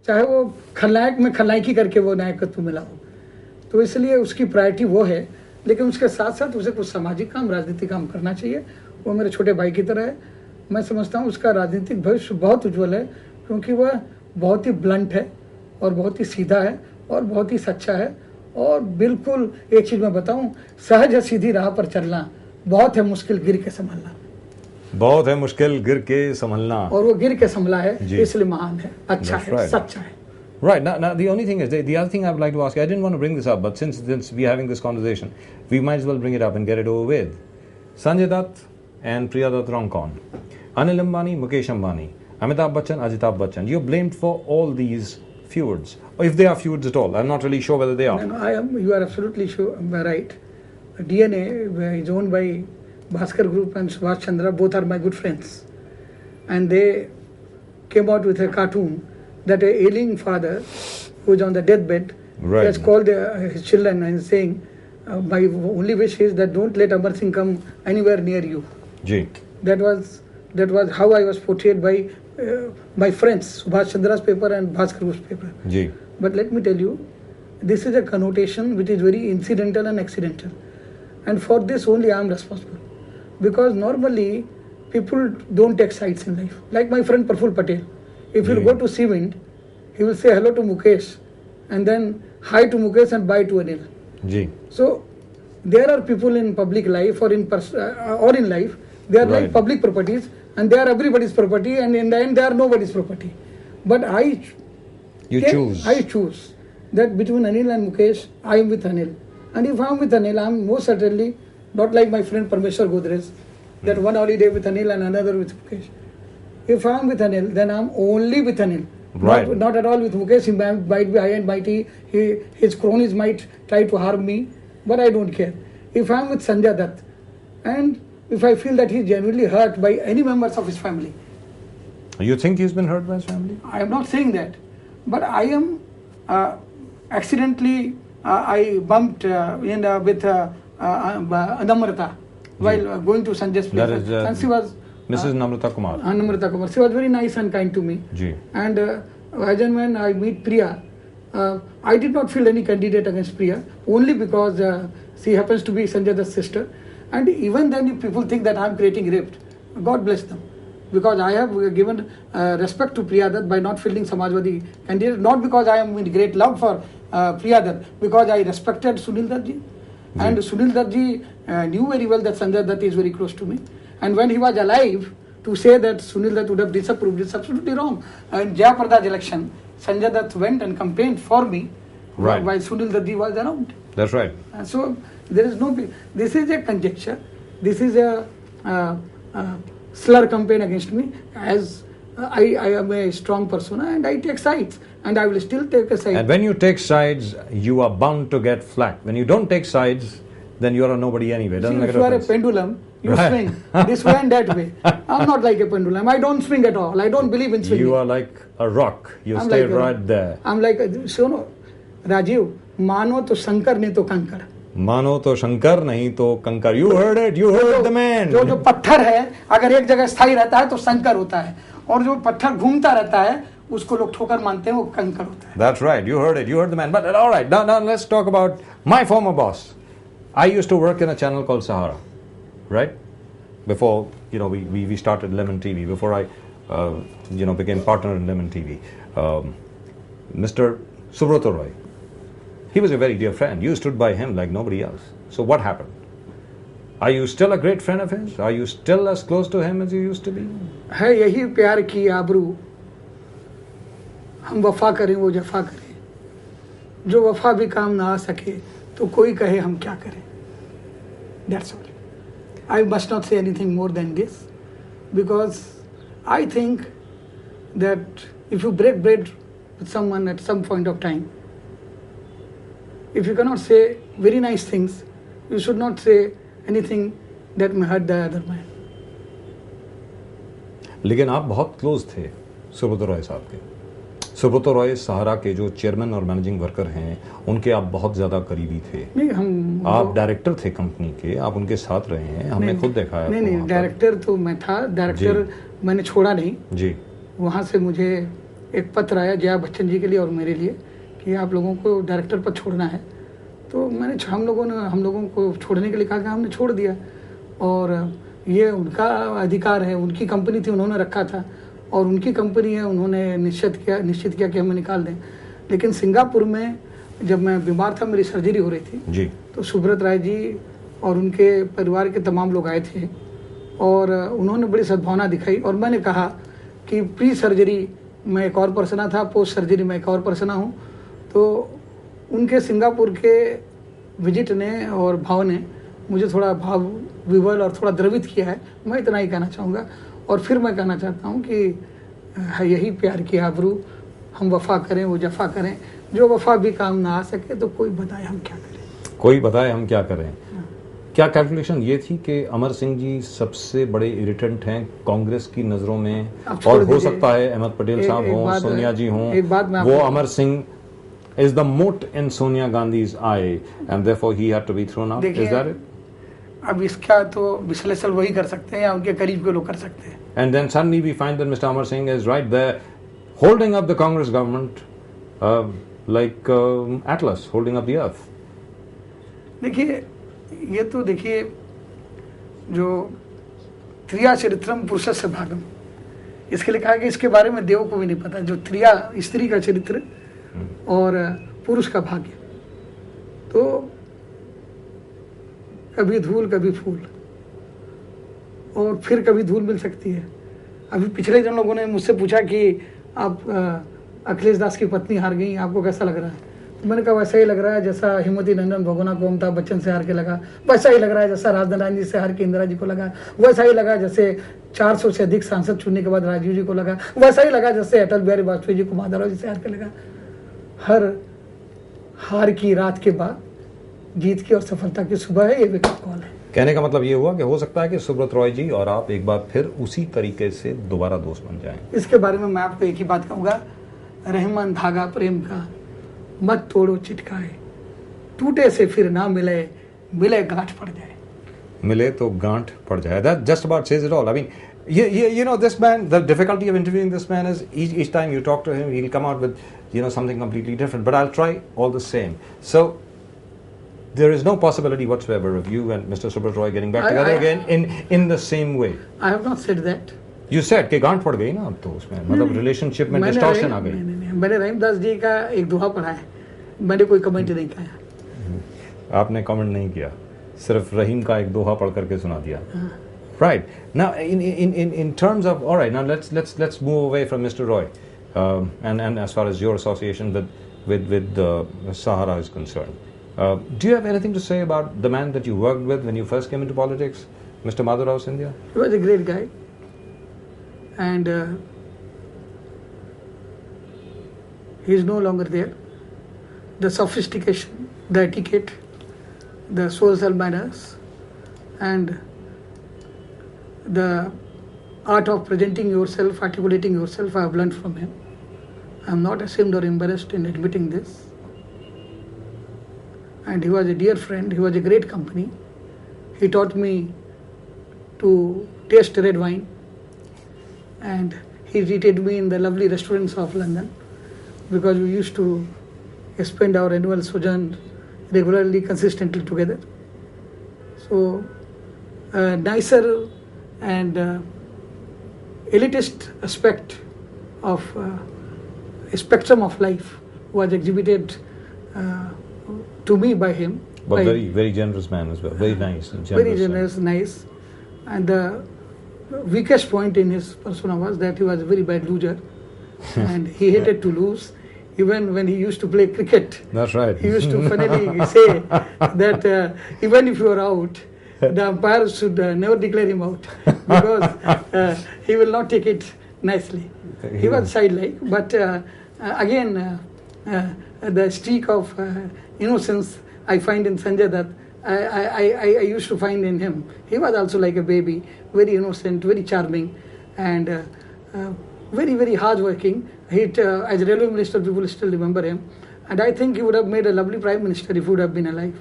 चाहे वो खलनायक में खलनायकी करके वो नायकत्व मिला हो। तो इसलिए उसकी प्रायोरिटी वो है, लेकिन उसके साथ साथ उसे कुछ सामाजिक काम, राजनीतिक काम करना चाहिए। वो मेरे छोटे भाई की तरह है। मैं समझता हूँ उसका राजनीतिक भविष्य बहुत उज्जवल है, क्योंकि वह बहुत ही ब्लंट है और बहुत ही सीधा है और बहुत ही सच्चा है। और बिल्कुल एक चीज़ मैं बताऊं, सहज है सीधी राह पर चलना, बहुत है मुश्किल गिर के संभलना। बहुत है मुश्किल गिर के संभलना, और वो गिर के संभला है, इसलिए महान है, अच्छा है, सच्चा है। Right. Now, the only thing is, the other thing I would like to ask you, I didn't want to bring this up, but since we're having this conversation, we might as well bring it up and get it over with. Sanjay Dutt and Priya Dutt rom-com. Anil-Mukesh Ambani, Amitabh Bachchan, Amitabh Bachchan. You're blamed for all these feuds, or if they are feuds at all. I'm not really sure whether they are. No, I am. You are absolutely sure, right. DNA is owned by Bhaskar Group and Subhash Chandra. Both are my good friends, and they came out with a cartoon that a ailing father who is on the deathbed has called his children and saying, my only wish is that don't let Amar Singh come anywhere near you. Ji. That was how I was portrayed by my friends, Subhash Chandra's paper and Bhaskar Group's paper. Ji. But let me tell you, this is a connotation which is very incidental and accidental. And for this only I am responsible. Because normally people don't take sides in life. Like my friend Praful Patel. If you go to Seawind, he will say hello to Mukesh and then hi to Mukesh and bye to Anil. Ji. So there are people in public life or in life, they are like public properties and they are everybody's property, and in the end they are nobody's property. But I choose that between Anil and Mukesh, I am with Anil. And if I am with Anil, I am most certainly not like my friend Parmeshwar Godrej, that one holiday with Anil and another with Mukesh. If I am with Anil, then I am only with Anil. Right. Not at all with Mukesh. He might be high and mighty. His cronies might try to harm me, but I don't care. If I am with Sanjay Dutt, and if I feel that he is genuinely hurt by any members of his family. You think he's been hurt by his family? I am not saying that. But I am accidentally, I bumped with Namrata while going to Sanjay's place. And she was Mrs. Namrata Kumar. Namrata Kumar. She was very nice and kind to me. Ji. And as and when I meet Priya, I did not feel any candidate against Priya, only because she happens to be Sanjay Dutt's sister. And even then, if people think that I am creating rift, God bless them. Because I have given respect to Priya Dutt by not fielding Samajwadi candidate, not because I am in great love for Priya Dutt, because I respected Sunil Dutt ji. And Sunil Dutt ji knew very well that Sanjay Dutt is very close to me. And when he was alive, to say that Sunil Dutt would have disapproved is absolutely wrong. In Jayaprada's election, Sanjay Dutt went and campaigned for me while Sunil Dutt ji was around. That's right. So there is no. This is a conjecture. This is a slur campaign against me. As I am a strong persona and I take sides, and I will still take a side. And when you take sides, you are bound to get flack. When you don't take sides, then you are a nobody anyway. See, if you are a pendulum, you swing this way and that way. I'm not like a pendulum. I don't swing at all. I don't believe in swinging. You are like a rock. You stay right there. I'm like, suno, Rajiv, mano to Shankar nahi to Kankar. मानो तो शंकर नहीं तो कंकर. You heard it. You heard the man. जो पत्थर है, अगर एक जगह स्थायी रहता है तो शंकर होता है, और जो पत्थर घूमता रहता है उसको लोग ठोकर मानते हैं, वो कंकर होता है. That's right. You heard it. You heard the man. But all right. Now let's talk about my former boss. I used to work in a channel called Sahara, right? Before we started Lemon TV. Before I became partner in Lemon TV. Mr. Subrata Roy. He was a very dear friend. You stood by him like nobody else. So what happened? Are you still a great friend of his? Are you still as close to him as you used to be? है यही प्यार की आबरू, हम वफा करें वो जफा करें, जो वफा भी काम ना आ सके तो कोई कहे हम क्या करें. That's all. I must not say anything more than this, because I think that if you break bread with someone at some point of time, if you cannot say very nice things, you should not say anything that may hurt the other man. लेकिन आप बहुत close थे सुब्रत रॉय साहब के. सुब्रत रॉय सहारा के जो chairman और managing worker हैं, उनके आप बहुत ज्यादा करीबी थे. नहीं, आप डायरेक्टर थे कंपनी के, आप उनके साथ रहे हैं, हमने खुद देखा है. नहीं, डायरेक्टर तो मैं था, डायरेक्टर मैंने छोड़ा नहीं जी. वहाँ से मुझे एक पत्र आया जया बच्चन जी के लिए और मेरे लिए कि आप लोगों को डायरेक्टर पर छोड़ना है। तो हम लोगों को छोड़ने के लिए कहा कि हमने छोड़ दिया, और ये उनका अधिकार है, उनकी कंपनी थी, उन्होंने रखा था और उनकी कंपनी है, उन्होंने निश्चित किया कि हमें निकाल दें। लेकिन सिंगापुर में जब मैं बीमार था, मेरी सर्जरी हो रही थी जी, तो सुब्रत राय जी और उनके परिवार के तमाम लोग आए थे और उन्होंने बड़ी सद्भावना दिखाई, और मैंने कहा कि प्री सर्जरी मैं एक और पर्सना था, पोस्ट सर्जरी में एक और पर्सना हूँ। तो उनके सिंगापुर के विजिट ने और भाव ने मुझे थोड़ा भाव विवल और थोड़ा द्रवित किया है। मैं इतना ही कहना चाहूँगा, और फिर मैं कहना चाहता हूँ कि यही प्यार की आबरू, हम वफा करें वो जफा करें, जो वफा भी काम ना आ सके तो कोई बताए हम क्या करें, कोई बताए हम क्या करें। क्या कैलकुलेशन ये थी कि अमर सिंह जी सबसे बड़े इरिटेंट हैं कांग्रेस की नजरों में, और हो सकता है अहमद पटेल साहब हों, सोनिया जी हों, वो Amar Singh is the mote in Sonia Gandhi's eye and therefore he had to be thrown out? Is that it? अब इसका तो विश्लेषण वही कर सकते हैं या उनके करीब के लोग कर सकते हैं। And then suddenly we find that Mr. Amar Singh is right there holding up the Congress government like Atlas holding up the earth. देखिए, ये तो देखिए जो त्रिया चरित्रम पुरुषस्य भागम, इसके लिए कहा कि इसके बारे में देव को भी नहीं पता, जो त्रिया स्त्री का चरित्र और पुरुष का भाग्य। तो कभी धूल कभी फूल, और फिर कभी धूल मिल सकती है। अभी पिछले जन लोगों ने मुझसे पूछा कि आप अखिलेश दास की पत्नी हार गई, आपको कैसा लग रहा है? तो मैंने कहा वैसा ही लग रहा है जैसा हिमवती नंदन बहुगुणा को अमिताभ बच्चन से हार के लगा, वैसा ही लग रहा है जैसा राजनारायण जी से हार के इंदिरा जी को लगा, वैसा ही लगा जैसे 400 से अधिक सांसद चुनने के बाद राजीव जी को लगा, वैसा ही लगा जैसे अटल बिहारी वाजपेयी जी को माधवराव जी से हार के लगा। हर हार की रात के बाद जीत की और सफलता की सुबह है, ये विकट कॉल है। कहने का मतलब ये हुआ कि हो सकता है कि सुब्रत रॉय जी और आप एक बार फिर उसी तरीके से दोबारा दोस्त बन जाएं। इसके बारे में मैं आपको एक ही बात कहूंगा, रहमान धागा प्रेम का मत तोड़ो चिटकाए, टूटे से फिर ना मिले, मिले गांठ पड़ जाए। मिले तो गांठ पड़ जाए। That just about says it all. I mean, you know, this man, the difficulty of interviewing this man is each time you talk to him, he'll come out with, something completely different. But I'll try all the same. So, there is no possibility whatsoever of you and Mr. Subrat Roy getting back together again in the same way. I have not said that. You said कि गांठ पड़ गई ना अब तो उसमें, मतलब relationship में डिस्टॉर्शन आ गई। नहीं, मैंने रहीमदास जी का एक दोहा पढ़ा है, मैंने कोई कमेंट नहीं किया। आपने कमेंट नहीं किया, सिर्फ रहीम का एक दोहा पढ़ करके सुना दिया। Right. Now, in terms of, all right, now let's move away from Mr. Roy, and as far as your association with Sahara is concerned, do you have anything to say about the man that you worked with when you first came into politics, Mr. Madhurav Sindhya? He was a great guy, and he is no longer there. The sophistication, the etiquette, the social manners, and the art of presenting yourself, articulating yourself, I have learned from him. I am not ashamed or embarrassed in admitting this. And he was a dear friend, he was a great company. He taught me to taste red wine, and he treated me in the lovely restaurants of London, because we used to spend our annual sojourn regularly, consistently together. So, nicer and elitist aspect of a spectrum of life was exhibited to me by him. But very, very generous man as well. Very nice. Very generous, nice. And the weakest point in his persona was that he was a very bad loser, and he hated to lose. Even when he used to play cricket, that's right. He used to funnily say that even if you are out, the umpire should never declare him out, because he will not take it nicely. He was side-like, but again, the streak of innocence I find in Sanjay Dutt, I used to find in him. He was also like a baby, very innocent, very charming, and very, very hard-working. As railway minister, people still remember him, and I think he would have made a lovely prime minister if he would have been alive.